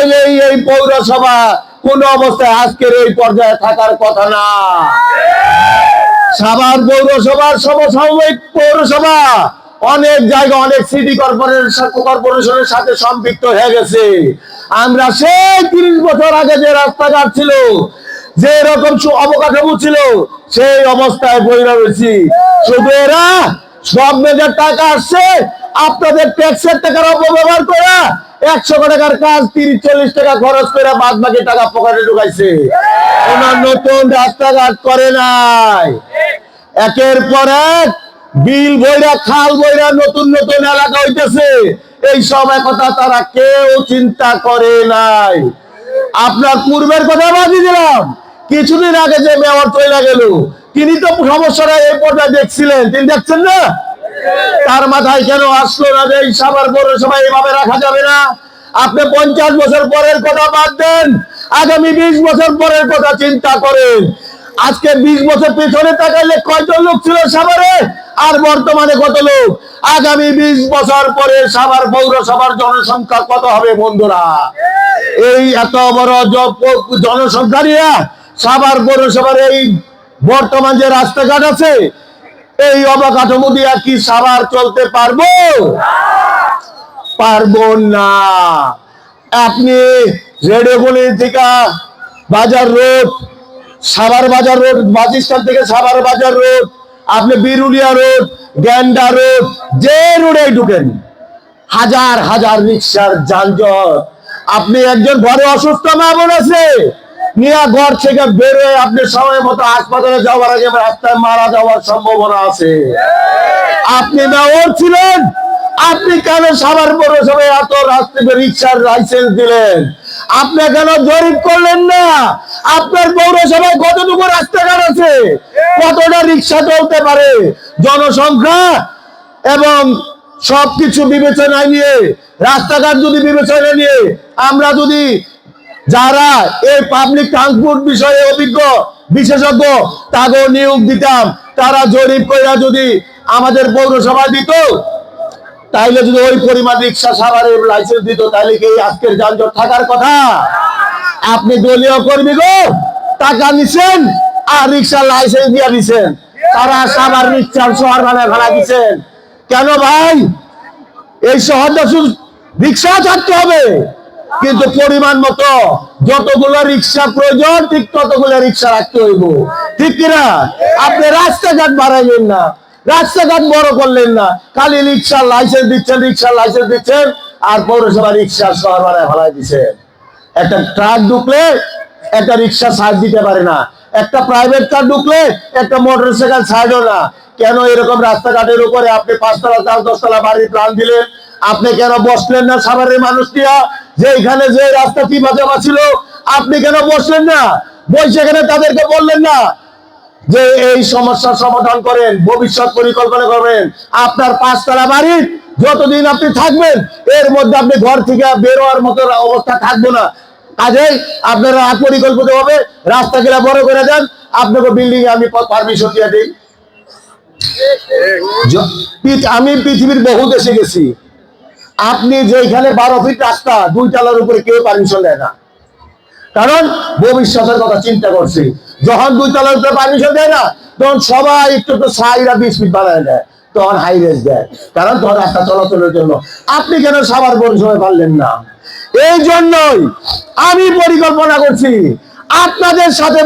তাইলে এই পৌরসভা কোন অবস্থায় আজকের এই পর্যায়ে থাকার কথা না। সাভার পৌরসভার সমসাময়িক পৌরসভা অনেক জায়গা অনেক সিটি কর্পোরেশনের সাথে সম্পৃক্ত হয়ে গেছে। আমরা সেই 30 বছর আগে যে রাস্তাঘাট ছিল, যে এরকম অবকাঠামো ছিল, সেই অবস্থায় বইরা রয়েছি। শুধু এরা সব মেজার টাকা আসছে, আপনাদের ট্যাক্সের টাকার অপব্যবহার করে 100 টাকার কাজ 30-40 টাকা খরচ করে বাদ বাকি টাকা পকেটে ঢুকাইছে। ওনার নতুন রাস্তাঘাট করে নাই। একের পর এক বিল বইরা খাল বইরা নতুন নতুন এলাকা হইতেছে। এই সব কথা তারা কেউ চিন্তা করে নাই। আপনার পূর্বের কথা বাদি দিলাম, কিছুদিন আগে যে মেয়র চলে গেল, তিনি তো সমস্যাটা এই পর্যায়ে দেখছিলেন, তিনি দেখছেন না? তার মাথায় কেন আসলো না যে এই সাভার পৌরসভা এভাবে রাখা যাবে না? আপনি 50 বছর পরের কথা বাদ দেন, আগামী 20 বছর পরের কথা চিন্তা করেন। আজকে 20 বছর পেছনে তাকাইলে কয়জন লোক ছিল সাভারে, আর বর্তমানে কত লোক? আগামী 20 বছর পরে সাভার পৌরসভার জনসংখ্যা কত হবে বন্ধুরা? এই এত বড় জনসংখ্যা নিয়ে সাভার পৌরসভার এই বর্তমান যে রাস্তাঘাট আছে, এই অবকাঠামো দিয়ে কি সাভার চলতে পারবো? পারবো না। আপনি রেডিওগুলি থেকে বাজার রোড, সাভার বাজার রোড, বাজিস্তান থেকে সাভার বাজার রোড, আপনি বিরুলিয়া রোড, গ্যান্ডা রোড, যে রোডে ঢুকেন হাজার হাজার রিক্সার যানজট। আপনি একজন ঘরে অসুস্থ মা বোন আছে, নিয়ে ঘর থেকে বেরোয় আপনি সময় মতো হাসপাতালে যাওয়ার আগে রাস্তায় মারা যাওয়ার সম্ভাবনা আছে। আপনি মেয়র ছিলেন, আপনি কেন সাভার পৌরসভায় এত রিক্সার লাইসেন্স দিলেন? আপনি কেন জরিপ করলেন না? আপনার পৌরসভায় কতটুকু রাস্তাঘাট আছে, কতটা রিক্সা চলতে পারে? জনসংখ্যা এবং সবকিছু বিবেচনায় নিয়ে, রাস্তাঘাট যদি বিবেচনায় নিয়ে আমরা যদি যারা এই পাবলিক ট্রান্সপোর্ট বিষয়ে অভিজ্ঞ বিশেষজ্ঞ তাদের নিয়োগ দিতাম, তারা জরিপ করে যদি আমাদের পৌরসভা দিত, তাইলে যদি ওই পরিমাণ রিক্সা সাভারের লাইসেন্স দিত, তাহলে কি আজকের যানজট থাকার কথা? আপনি দলীয় কর্মী গো, টাকা নিছেন আর রিক্সার লাইসেন্স দিয়ে দিচ্ছেন, তারা সাভার রিক্সার শহর বানায় ফেলা দিচ্ছেন কেন ভাই? এই শহরটা শুধু রিক্সা থাকতে হবে, কিন্তু পরিমাণ মতো যতগুলো রিক্সা প্রয়োজন ঠিক ততগুলো রিক্সা রাখতে হইব, ঠিক কিনা? আপনি রাস্তাঘাট বাড়াইলেন না, রাস্তাঘাট বড় করলেন না, খালি রিক্সার লাইসেন্স দিচ্ছেন আর পৌরসভা রিক্সার শহর বানায় ফেলাই দিচ্ছেন। একটা ট্রাক ঢুকলে একটা রিক্সা সাইড দিতে পারে না, একটা প্রাইভেট কার ঢুকলে একটা মোটরসাইকেল সাইডও না। কেন এরকম রাস্তাঘাটের উপরে আপনি 5 তলা 10 তলা বাড়ির প্ল্যান দিলেন? আপনি কেন বসলেন না সাভারের মানুষটিয়া যে এখানে যে রাস্তা টিপা জমা ছিল, আপনি কেন বসলেন না? বসে এখানে তাদেরকে বললেন না যে এই সমস্যার সমাধান করেন, ভবিষ্যৎ পরিকল্পনা করবেন? আপনার 5 তলা বাড়ি যতদিন আপনি থাকবেন এর মধ্যে আপনি ঘর থেকে বেরোয়ার মতো অবস্থা থাকবো না। কাজেই আপনারা পরিকল্পিত হবে রাস্তাগুলা বড় করে দেন, আপনাকে বিল্ডিং এ আমি পারমিশন দিয়ে দিই। আমি পৃথিবীর বহু দেশে গেছি, আপনি যেখানে 12 ফিট রাস্তা 2 তলার উপরে কেউ পারমিশন দেয় না, কারণ ভবিষ্যতের কথা চিন্তা করছে। যখন 2 তলার উপরে পারমিশন দেয় না, তখন সবাই একটু তো 20 ফিট বানায় দেয়, তখন হাই রেঞ্জ দেয়, কারণ তখন রাস্তা চলাচলের জন্য। আপনি কেন সাভার পৌরসভায় পারলেন না? এই জন্যই আমি পরিকল্পনা করছি আপনাদের সাথে